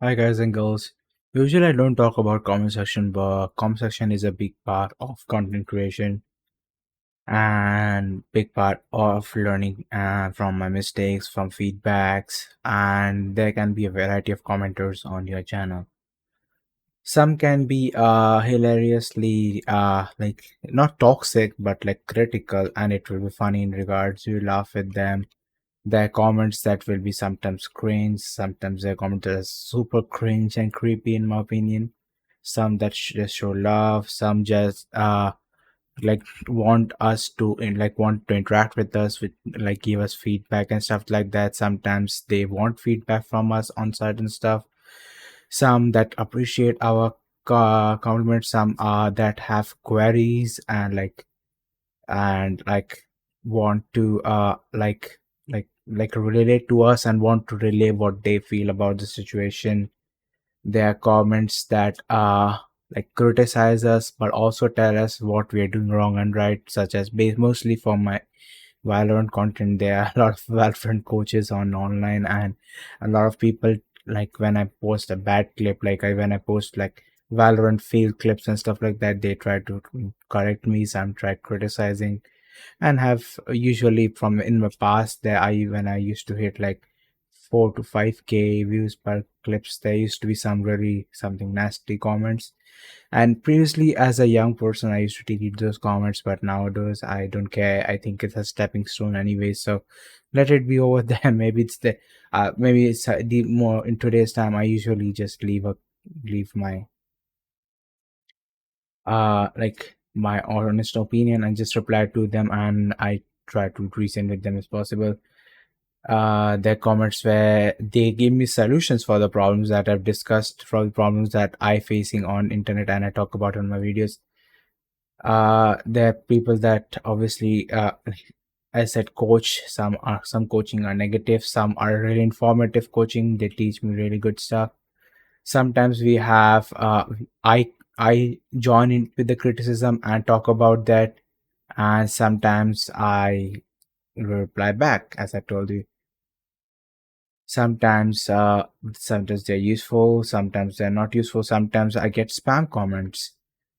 Hi guys and girls. Usually I don't talk about comment section, but comment section is a big part of content creation and big part of learning from my mistakes, from feedbacks, and there can be a variety of commenters on your channel. Some can be hilariously like not toxic but like critical, and it will be funny in regards you laugh with them. There are comments that will be sometimes cringe, sometimes there are comments that are super cringe and creepy in my opinion. Some that just show love, some just like want us to like want to interact with us with like give us feedback and stuff like that. Sometimes they want feedback from us on certain stuff. Some that appreciate our compliments, some that have queries and like want to like relate to us and want to relay what they feel about the situation. There are comments that like criticize us but also tell us what we are doing wrong and right, such as mostly for my Valorant content. There are a lot of Valorant coaches on online, and a lot of people, like when I post a bad clip, when I post like Valorant fail clips and stuff like that, they try to correct me. Some try criticizing and have usually from in the past that I when I used to hit like 4 to 5k views per clips, there used to be some really something nasty comments. And previously as a young person I used to delete those comments, but nowadays I don't care. I think it's a stepping stone anyway, so let it be over there. Maybe it's the maybe it's the more in today's time I usually just leave my like my honest opinion and just reply to them, and I try to reason with them as possible. Their comments where they give me solutions for the problems that I've discussed, for the problems that I facing on internet and I talk about on my videos. There are people that obviously I said coach. Some coaching are negative, some are really informative coaching. They teach me really good stuff. Sometimes we have I join in with the criticism and talk about that, and sometimes I reply back, as I told you. Sometimes they're useful, sometimes they're not useful. Sometimes I get spam comments.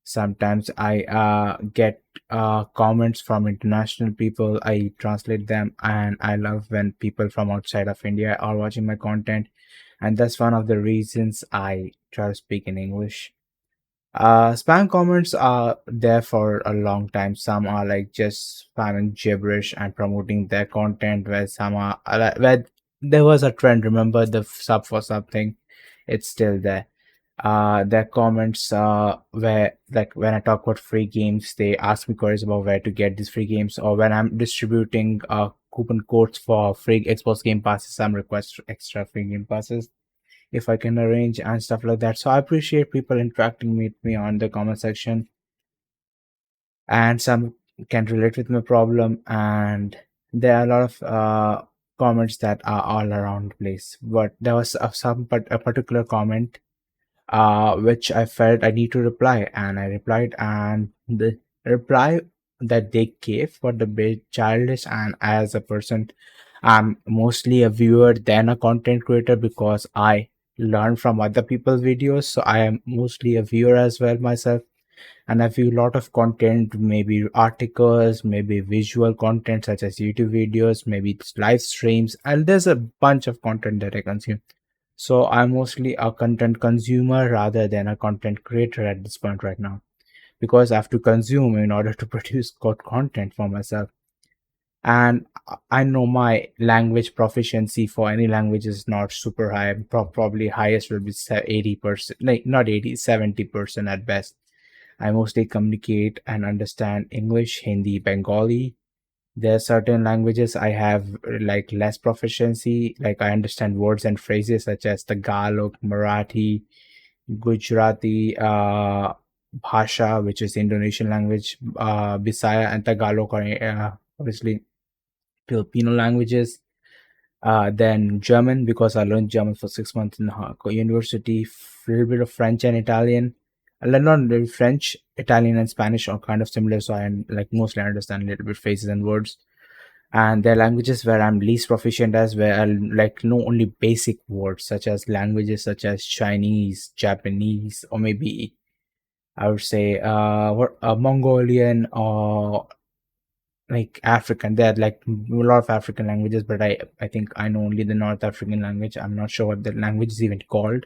Sometimes I get comments from international people. I translate them, and I love when people from outside of India are watching my content, and that's one of the reasons I try to speak in English. Spam comments are there for a long time. Some are like just spamming gibberish and promoting their content, where some are where there was a trend. Remember the sub for something? It's still there. Their comments where like when I talk about free games, they ask me queries about where to get these free games, or when I'm distributing coupon codes for free Xbox Game Passes, some request extra free game passes if I can arrange and stuff like that. So I appreciate people interacting with me on the comment section, and some can relate with my problem. And there are a lot of comments that are all around the place. But there was a particular comment which I felt I need to reply, and I replied, and the reply that they gave was a bit childish. And as a person, I'm mostly a viewer than a content creator because I learn from other people's videos. So I am mostly a viewer as well myself, and I view a lot of content, maybe articles, maybe visual content such as YouTube videos, maybe it's live streams, and there's a bunch of content that I consume. So I'm mostly a content consumer rather than a content creator at this point right now, because I have to consume in order to produce good content for myself. And I know my language proficiency for any language is not super high. Probably highest will be 80%, like not 80, 70% at best. I mostly communicate and understand English, Hindi, Bengali. There are certain languages I have like less proficiency, like I understand words and phrases such as Tagalog, Marathi, Gujarati, Bhasha, which is Indonesian language, Bisaya and Tagalog are obviously Filipino languages. Then German, because I learned German for 6 months in university. A little bit of French and Italian. I learned not really French, Italian, and Spanish are kind of similar, so I like mostly understand a little bit phrases and words. and there are languages where I'm least proficient as, where I like know only basic words, such as languages such as Chinese, Japanese, or maybe I would say Mongolian or like African. There are like a lot of African languages, but I think I know only the North African language. I'm not sure what the language is even called.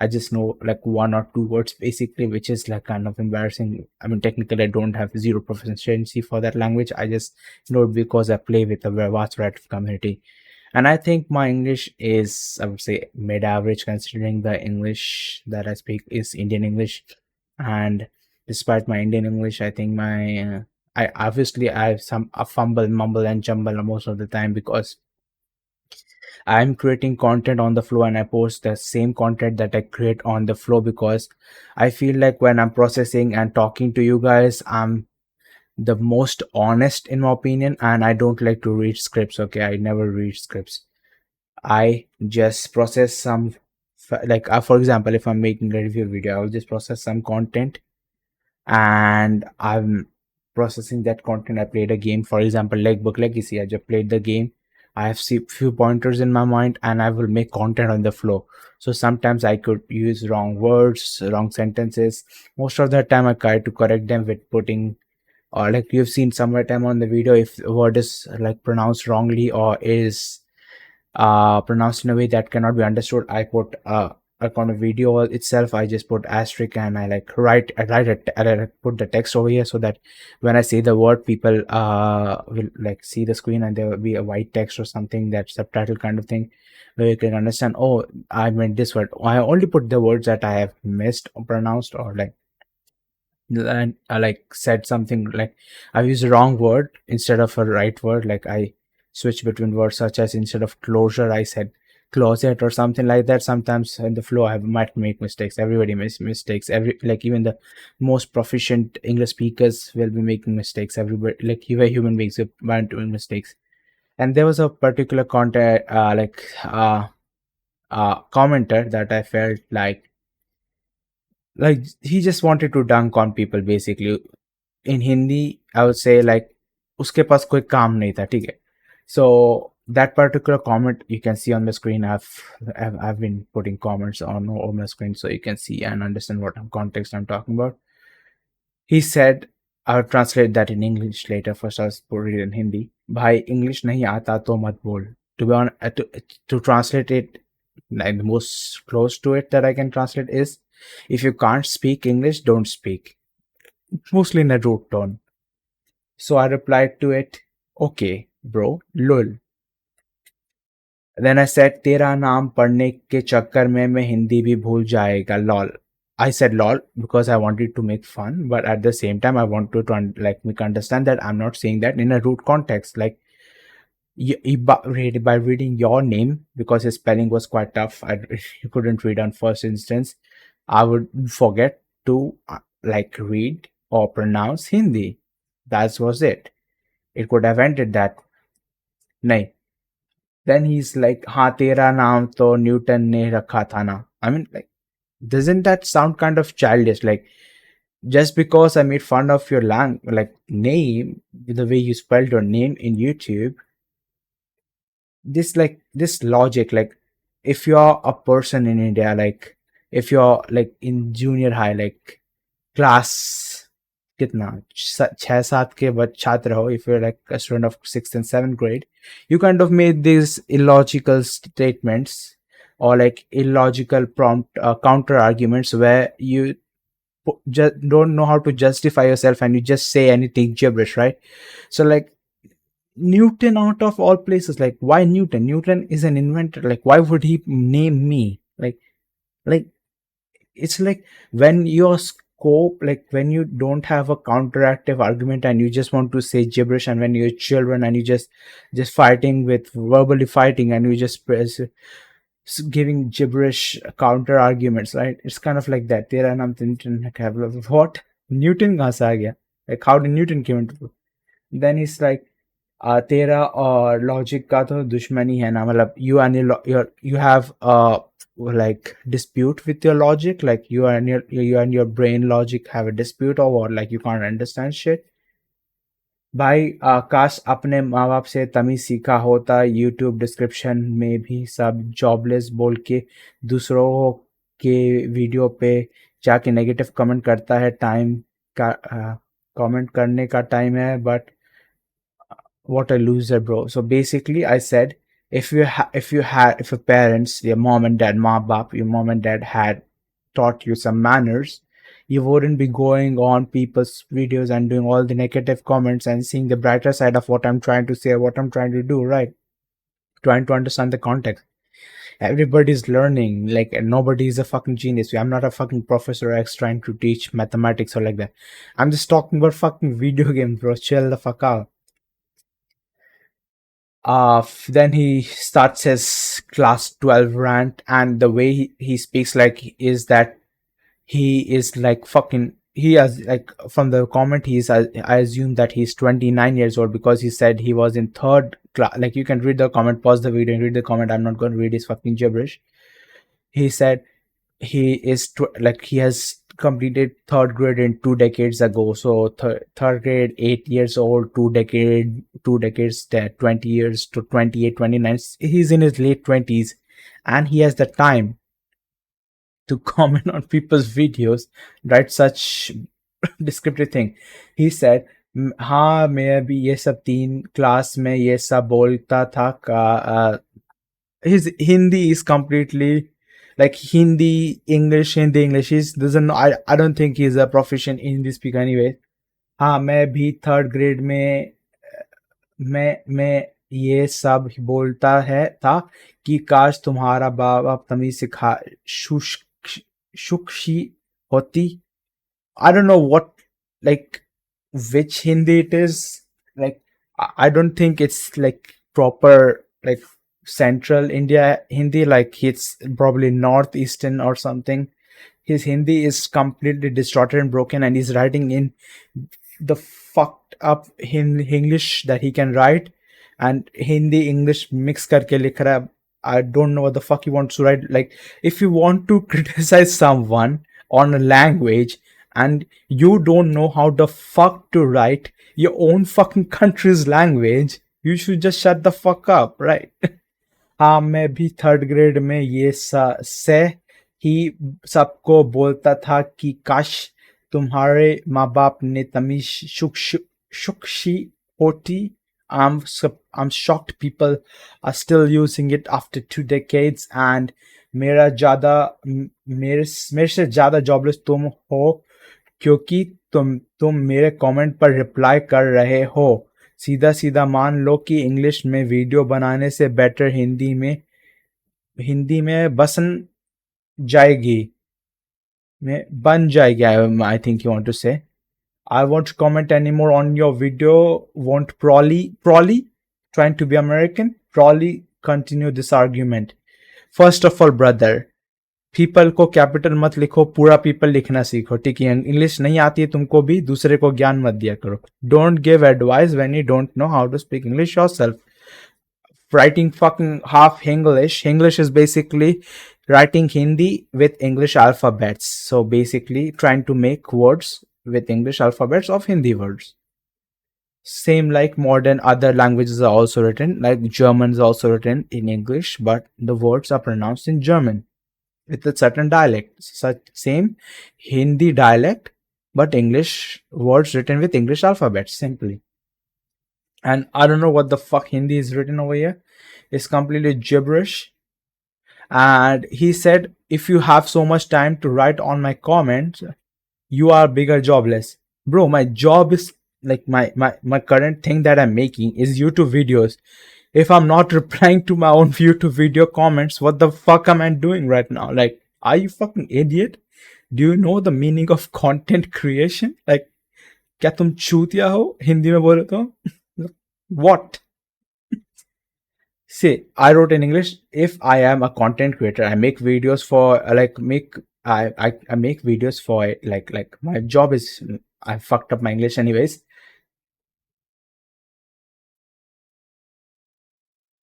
I just know like one or two words basically, which is like kind of embarrassing. I mean, technically, I don't have zero proficiency for that language. I just know it because I play with a very vast variety of community. And I think my English is, I would say, mid average considering the English that I speak is Indian English. And despite my Indian English, I think I obviously I have some a fumble, mumble, and jumble most of the time because I'm creating content on the flow and I post the same content that I create on the flow because I feel like when I'm processing and talking to you guys, I'm the most honest in my opinion, and I don't like to read scripts. Okay, I never read scripts. I just process some, like, for example, if I'm making a review video, I'll just process some content and I'm processing that content. I played a game, for example, like Book Legacy. I just played the game. I have few pointers in my mind and I will make content on the flow. So sometimes I could use wrong words, wrong sentences. Most of the time I try to correct them with putting, or like you've seen somewhere time on the video, if a word is like pronounced wrongly or is pronounced in a way that cannot be understood, I put like on a video itself, I just put asterisk and I like write it, and I like put the text over here so that when I say the word, people will like see the screen and there will be a white text or something, that subtitle kind of thing, where you can understand, oh, I meant this word. I only put the words that I have missed or pronounced, or like, and I like said something like I used the wrong word instead of a right word. Like I switch between words, such as instead of closure, I said closet or something like that. Sometimes in the flow, I might make mistakes. Everybody makes mistakes. Like even the most proficient English speakers will be making mistakes. Everybody, like even human beings, are doing mistakes. And there was a particular content, commenter that I felt like he just wanted to dunk on people basically. In Hindi, I would say like उसके पास कोई काम नहीं था, ठीक है. So that particular comment you can see on the screen. I've been putting comments on my screen so you can see and understand what context I'm talking about. He said, I'll translate that in English later. First, I'll put it in Hindi. भाई English नहीं आता तो मत बोल. To be honest, to translate it, like the most close to it that I can translate is, if you can't speak English, don't speak. Mostly in a rude tone. So I replied to it, okay, bro, lol. Then I said, तेरा नाम पढ़ने के चक्कर में मैं हिंदी भी भूल जाएगा, lol. I said lol because I wanted to make fun, but at the same time, I want to like make understand that I'm not saying that in a rude context. Like by reading your name, because his spelling was quite tough, you couldn't read on first instance. I would forget to like read or pronounce Hindi. That was it. It could have ended that. नहीं. Then he's like, हाँ तेरा नाम तो Newton ने रखा था ना. I mean, like, doesn't that sound kind of childish? Like, just because I made fun of your like name, the way you spelled your name in YouTube, this logic, like, if you're a person in India, like, if you're like in junior high, like class कितना 6-7 के छात्र हो, if you're like a student of 6th and 7th grade, you kind of made these illogical statements or like illogical prompt counter arguments where you just don't know how to justify yourself and you just say anything gibberish, right? So like Newton, out of all places, like, why Newton? Newton is an inventor. Like, why would he name me? Like it's like when your scope, like when you don't have a counteractive argument and you just want to say gibberish, and when you're children and you just fighting with verbally fighting and you just giving gibberish counter arguments, right? It's kind of like that. There and what Newton kahan se aa gaya? Like, how did Newton came into? Then he's like, तेरा और logic का तो दुश्मनी है ना, मतलब you have like dispute with your logic, like you and your brain logic have a dispute, or what, like you can't understand shit. भाई काश अपने माँ बाप से तमीज सीखा होता। यूट्यूब डिस्क्रिप्शन में भी सब जॉबलेस बोल के दूसरों के वीडियो पे जाके नेगेटिव कमेंट करता है। टाइम का कमेंट करने का टाइम है, but what a loser, bro. So basically I said, if your parents, your mom and dad, ma baap, your mom and dad had taught you some manners, you wouldn't be going on people's videos and doing all the negative comments and seeing the brighter side of what I'm trying to say or what I'm trying to do, right? Trying to understand the context. Everybody's learning, like nobody is a fucking genius. I'm not a fucking professor X trying to teach mathematics or like that. I'm just talking about fucking video games, bro. Chill the fuck out. Then he starts his class 12 rant, and the way he speaks like is that he is like fucking he has like from the comment he's I assume that he's 29 years old because he said he was in third class. Like, you can read the comment, pause the video and read the comment. I'm not going to read his fucking gibberish. He said he is like he has completed third grade in 2 decades ago. So third grade, 8 years old, 2 decades, 20 years to 28, 29. He's in his late 20s, and he has the time to comment on people's videos, write such descriptive thing. He said, हाँ मैं भी ये सब 3 class में ये सब बोलता था। his Hindi is completely like Hindi English. He doesn't know. I don't think he's a proficient Hindi speaker anyway. हाँ मैं भी थर्ड ग्रेड में मैं ये सब बोलता है था कि काश तुम्हारा बाप बाप तमीज सिखा शुक्शी होती. I don't know what, like, which Hindi it is. Like, I don't think it's like proper, like, central India Hindi. Like, it's probably northeastern or something. His Hindi is completely distorted and broken, and he's writing in the fucked up English that he can write, and Hindi English mix karke likh raha hai. I don't know what the fuck he wants to write. Like, if you want to criticize someone on a language and you don't know how the fuck to write your own fucking country's language, you should just shut the fuck up, right? हाँ मैं भी third grade में ये से ही सबको बोलता था कि काश तुम्हारे माँ बाप ने तमीज शुक्शी होती. I'm shocked people are still using it after 2 decades, and मेरा ज्यादा मेरे से ज्यादा जॉबलेस तुम हो क्योंकि तुम मेरे कमेंट पर रिप्लाई कर रहे हो. सीधा सीधा मान लो कि इंग्लिश में वीडियो बनाने से बेटर हिंदी में जाएगी में बन जाएगी. I think you want to say, I won't comment anymore on your video. Won't Prolly trying to be American. Prolly continue this argument. First of all, brother, people को capital मत लिखो, पूरा पीपल लिखना सीखो, ठीक है? इंग्लिश नहीं आती है तुमको भी, दूसरे को ज्ञान मत दिया करो. Don't give advice when you don't know how to speak English yourself. Writing fucking half English. English is basically writing Hindi with English alphabets. So basically trying to make words with English alphabets of Hindi words. Same like modern other languages are also written, like German is also written in English, but the words are pronounced in German with a certain dialect. Such same Hindi dialect, but English words written with English alphabets simply. And I don't know what the fuck Hindi is written over here. It's completely gibberish. And he said, if you have so much time to write on my comments, you are bigger jobless. Bro, my job is like my current thing that I'm making is YouTube videos. If I'm not replying to my own YouTube video comments, what the fuck am I doing right now? Like, are you fucking idiot? Do you know the meaning of content creation? Like, क्या तुम चूतिया हो? हिंदी में बोले तो what? See, I wrote in English. If I am a content creator, I make videos for I make videos for like my job is, I fucked up my English anyways.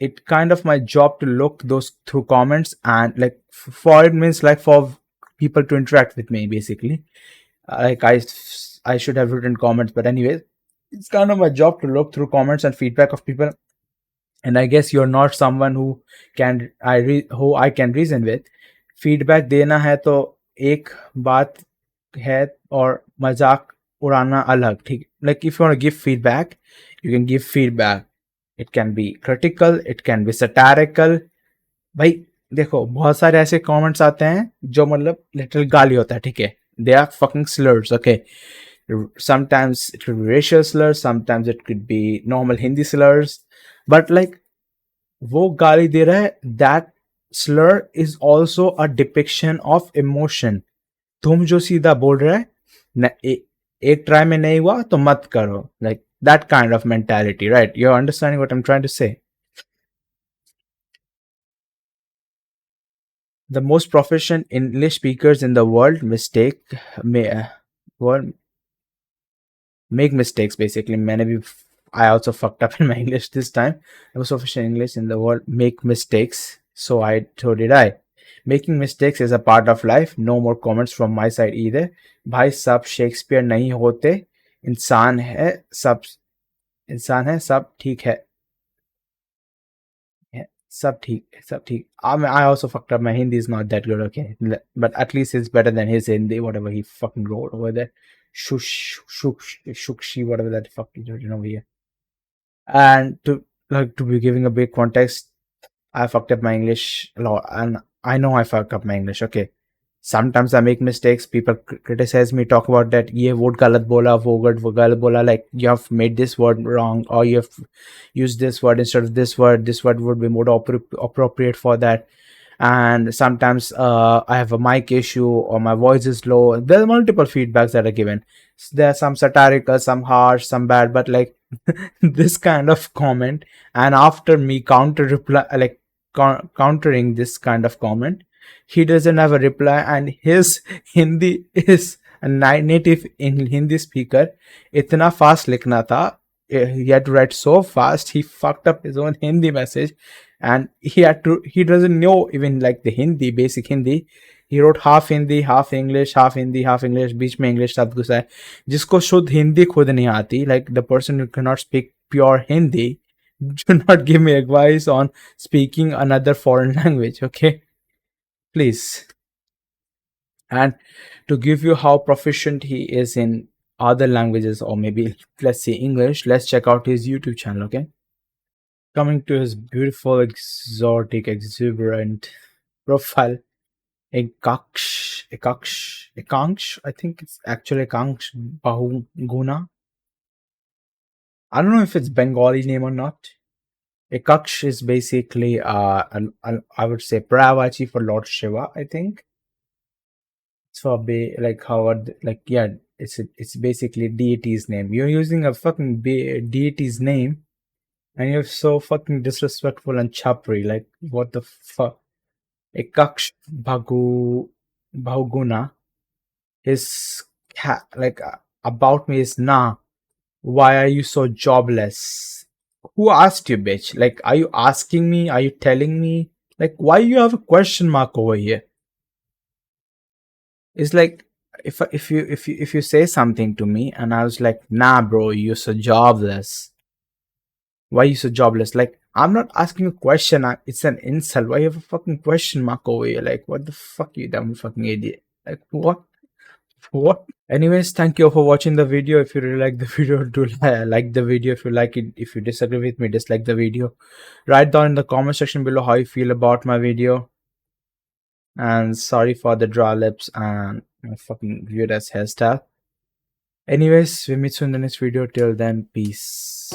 It kind of my job to look those through comments, and like for it means like for people to interact with me basically. Like I should have written comments, but anyways, it's kind of my job to look through comments and feedback of people. And I guess you're not someone who who I can reason with. Feedback देना है तो एक बात है और मजाक उड़ाना अलग, ठीक? Like if you want to give feedback, you can give feedback. It can be critical, it can be satirical. भाई देखो, बहुत सारे ऐसे कमेंट्स आते हैं जो मतलब लिटिल गाली होता है, ठीक है? They are fucking slurs, okay? Sometimes it could be racial slurs, sometimes it could be normal Hindi slurs, but like वो गाली दे रहा है, that slur is also a depiction of emotion. तुम जो सीधा बोल रहे हैं एक ट्राई में नहीं हुआ तो मत करो, like that kind of mentality, right? You're understanding what I'm trying to say? The most proficient English speakers in the world world make mistakes basically. I also fucked up in my English this time. The most proficient English in the world make mistakes. So did I. Making mistakes is a part of life. No more comments from my side either. भाई सब Shakespeare नहीं होते. इंसान है सब इंसान है सब ठीक है. सब ठीक. I also fucked up. My Hindi is not that good, okay? But at least it's better than his Hindi, whatever he fucking wrote over there. Shukshi, whatever that fuck he written over here. And to be giving a big context, I fucked up my English a lot, and I know I fucked up my English. Okay, sometimes I make mistakes. People criticize me, talk about that. ये word गलत बोला, वो गलत बोला. Like you have made this word wrong, or you have used this word instead of this word. This word would be more appropriate for that. And sometimes I have a mic issue or my voice is low. There are multiple feedbacks that are given. There are some satirical, some harsh, some bad, but like this kind of comment, and after me countering this kind of comment, he doesn't have a reply, and his Hindi is a native in Hindi speaker. Itna fast likhna tha. He had to write so fast, he fucked up his own Hindi message, and he doesn't know even like the Hindi, basic Hindi. He wrote half Hindi, half English, half Hindi, half English, बीच में English सब कुछ है. जिसको शुद्ध हिंदी खुद नहीं आती, like the person who cannot speak pure Hindi, do not give me advice on speaking another foreign language, okay? Please. And to give you how proficient he is in other languages, or maybe let's say English, let's check out his YouTube channel, okay? Coming to his beautiful, exotic, exuberant profile, Ekansh, I think it's actually Ekansh Bahuguna. I don't know if it's Bengali name or not. Ekansh is basically, I would say, Pravachi for Lord Shiva, I think. It's for like Howard, like, yeah, it's basically deity's name. You're using a fucking deity's name, and you're so fucking disrespectful and chapri. Like, what the fuck? Ekaksh Bahuguna. His like about me is nah. Why are you so jobless? Who asked you, bitch? Like, are you asking me? Are you telling me? Like, why you have a question mark over here? It's like if you say something to me and I was like, nah, bro, you're so jobless. Why you so jobless? Like, I'm not asking a question. It's an insult. Why you have a fucking question mark over here? Like, what the fuck, you dumb fucking idiot? Like, what? What? Anyways, thank you for watching the video. If you really like the video, do like the video. If you like it, if you disagree with me, dislike the video. Write down in the comment section below how you feel about my video. And sorry for the dry lips and my fucking weird ass hairstyle. Anyways, we meet soon in the next video. Till then, peace.